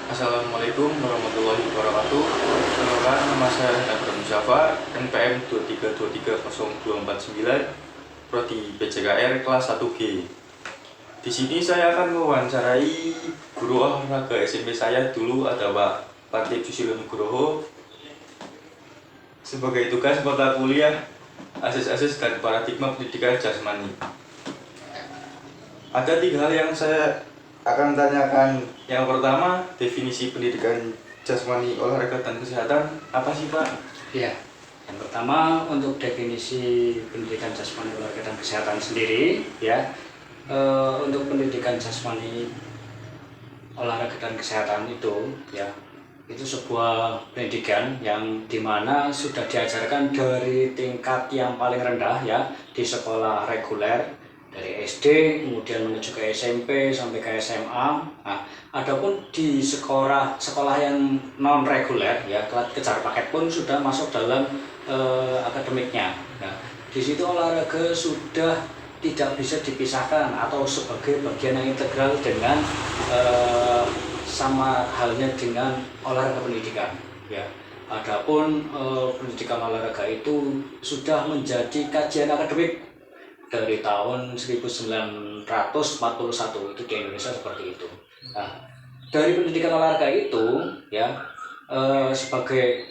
Assalamualaikum warahmatullahi wabarakatuh. Perkenalkan, nama saya Hendra Musyafa, NPM 2323049, Prodi PJKR kelas 1G. Di sini saya akan mewawancarai guru olahraga SMP saya dulu, ada Pak Latif Susilo Nugroho, sebagai tugas mata kuliah Asas-asas dan paradigma pendidikan jasmani. Ada 3 hal yang saya akan tanyakan. Yang pertama, definisi pendidikan jasmani, olahraga, dan kesehatan apa sih, Pak? Ya, yang pertama untuk definisi pendidikan jasmani, olahraga, dan kesehatan sendiri, ya, untuk pendidikan jasmani, olahraga, dan kesehatan itu, ya, itu sebuah pendidikan yang dimana sudah diajarkan dari tingkat yang paling rendah, ya, di sekolah reguler dari SD kemudian menuju ke SMP sampai ke SMA. Nah, adapun di sekolah yang non reguler, ya, kejar paket pun sudah masuk dalam akademiknya. Nah, di situ olahraga sudah tidak bisa dipisahkan atau sebagai bagian yang integral dengan sama halnya dengan olahraga pendidikan, ya. Adapun pendidikan olahraga itu sudah menjadi kajian akademik dari tahun 1941 itu di Indonesia seperti itu. Nah, dari pendidikan olahraga itu, ya, sebagai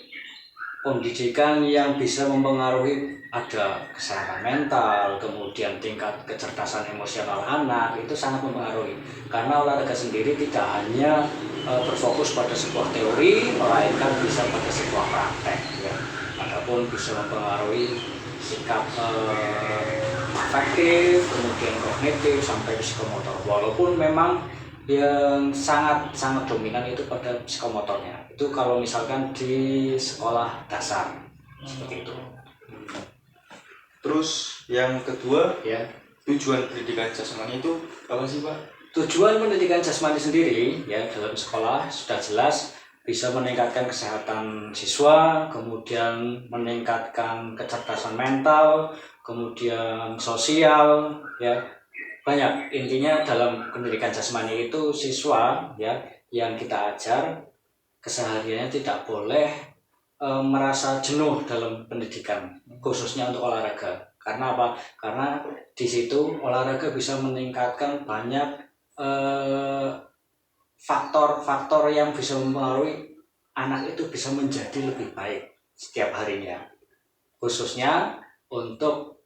pendidikan yang bisa mempengaruhi ada kesehatan mental, kemudian tingkat kecerdasan emosional anak, itu sangat mempengaruhi. Karena olahraga sendiri tidak hanya berfokus pada sebuah teori, melainkan bisa pada sebuah praktek, ya. Adapun bisa mempengaruhi sikap afektif, kemudian kognitif sampai psikomotor. Walaupun memang yang sangat dominan itu pada psikomotornya. Itu kalau misalkan di sekolah dasar seperti itu. Terus yang kedua, Ya, tujuan pendidikan jasmani itu apa sih, Pak? tujuan pendidikan jasmani sendiri, ya, dalam sekolah sudah jelas bisa meningkatkan kesehatan siswa, kemudian meningkatkan kecerdasan mental, kemudian sosial, ya. Banyak intinya dalam pendidikan jasmani itu siswa, ya, yang kita ajar kesehariannya tidak boleh merasa jenuh dalam pendidikan, khususnya untuk olahraga. Karena apa? Karena di situ olahraga bisa meningkatkan banyak faktor-faktor yang bisa mempengaruhi anak itu bisa menjadi lebih baik setiap harinya, khususnya untuk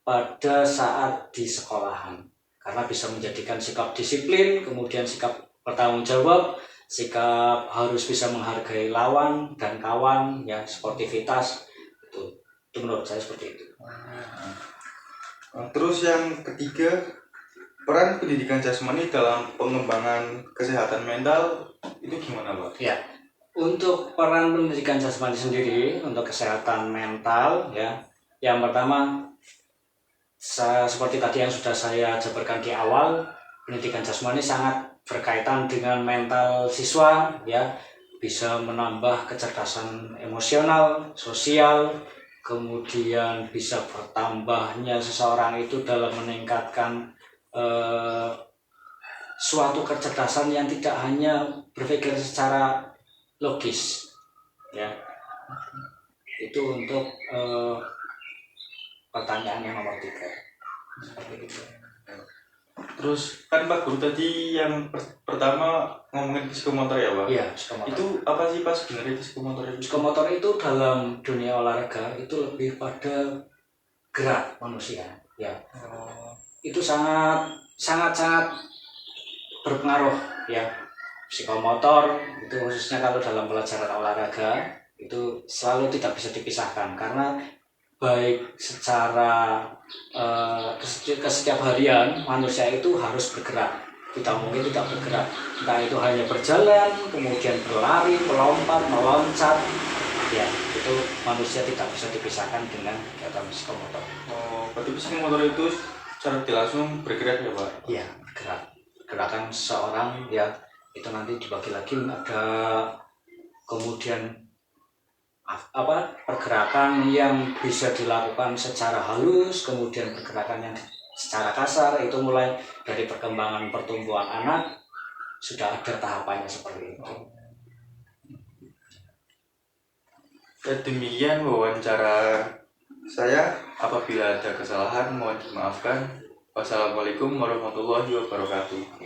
pada saat di sekolahan, karena bisa menjadikan sikap disiplin, kemudian sikap bertanggung jawab, sikap harus bisa menghargai lawan dan kawan, ya, sportivitas. Itu menurut saya seperti itu. Terus yang ketiga, peran pendidikan jasmani dalam pengembangan kesehatan mental itu gimana, Pak? Ya, untuk peran pendidikan jasmani sendiri untuk kesehatan mental, ya, yang pertama seperti tadi yang sudah saya jabarkan di awal, pendidikan jasmani sangat berkaitan dengan mental siswa, ya, bisa menambah kecerdasan emosional, sosial, kemudian bisa bertambahnya seseorang itu dalam meningkatkan suatu kecerdasan yang tidak hanya berpikir secara logis, ya. Itu untuk pertanyaan yang nomor 3 seperti itu. Terus kan Pak Guru tadi yang pertama ngomongin psikomotor, ya, Pak? Iya, psikomotor. Itu apa sih, Pak, sebenarnya psikomotor itu? Psikomotor itu dalam dunia olahraga itu lebih pada gerak manusia, ya. Itu sangat berpengaruh, ya. Psikomotor itu khususnya kalau dalam pelajaran olahraga itu selalu tidak bisa dipisahkan, karena baik secara kesetiap harian manusia itu harus bergerak, tidak mungkin tidak bergerak, entah itu hanya berjalan, kemudian berlari, melompat, meloncat, ya, itu manusia tidak bisa dipisahkan dengan kegiatan psikomotor. Berarti psikomotor itu secara tidak langsung bergerak, ya, Pak? Ya, bergerak, gerakan seorang, ya, itu nanti dibagi lagi ada kemudian pergerakan yang bisa dilakukan secara halus, kemudian pergerakan yang secara kasar, itu mulai dari perkembangan pertumbuhan anak sudah ada tahapannya seperti itu. Demikian wawancara saya. Apabila ada kesalahan mohon dimaafkan. Wassalamualaikum warahmatullahi wabarakatuh.